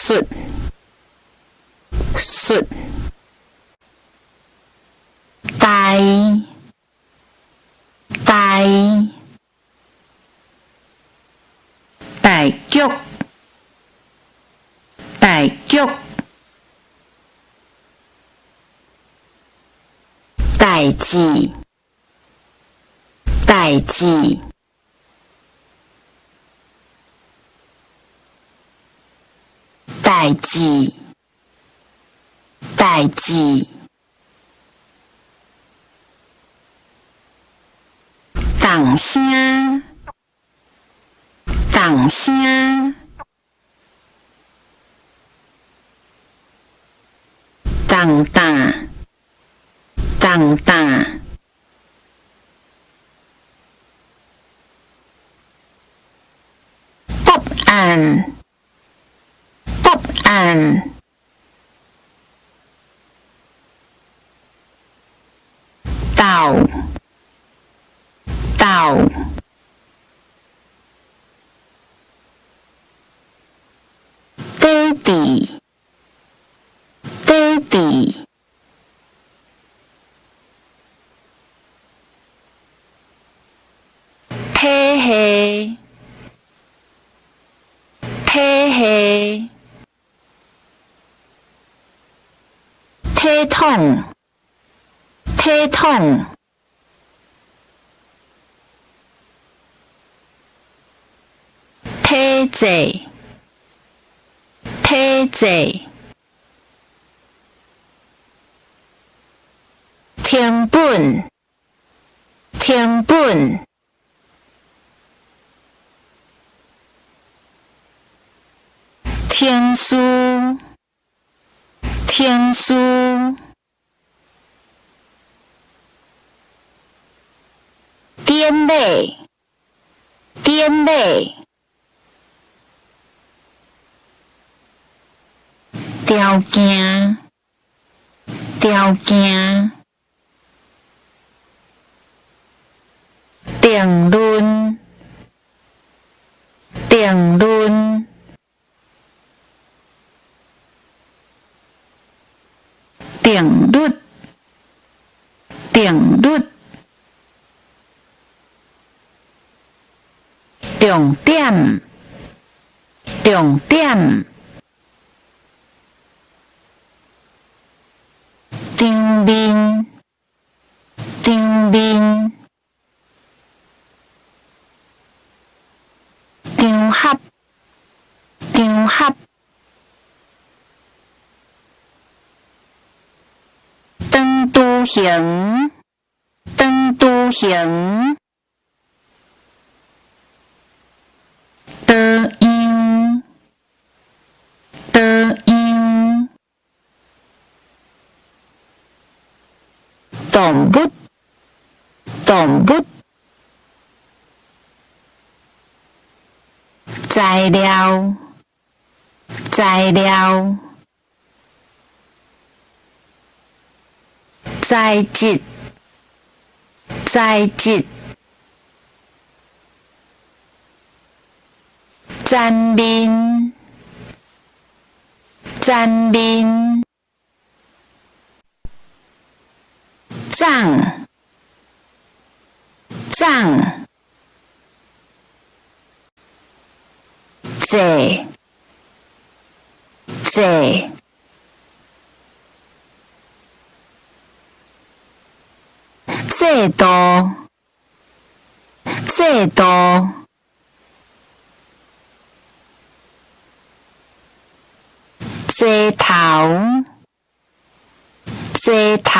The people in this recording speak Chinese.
顺顺台台台剧台剧代志代志代志代志动声动声动弹动弹答案答案到到爹地爹地体系体系体统体统体制体制成本成本天书天书典礼典礼条件条件定论定论定律定律重点重点场面场面场合场合长途行长途行多样多样动物动物材料材料材质材质前面前面脏脏这这制度制度街头街头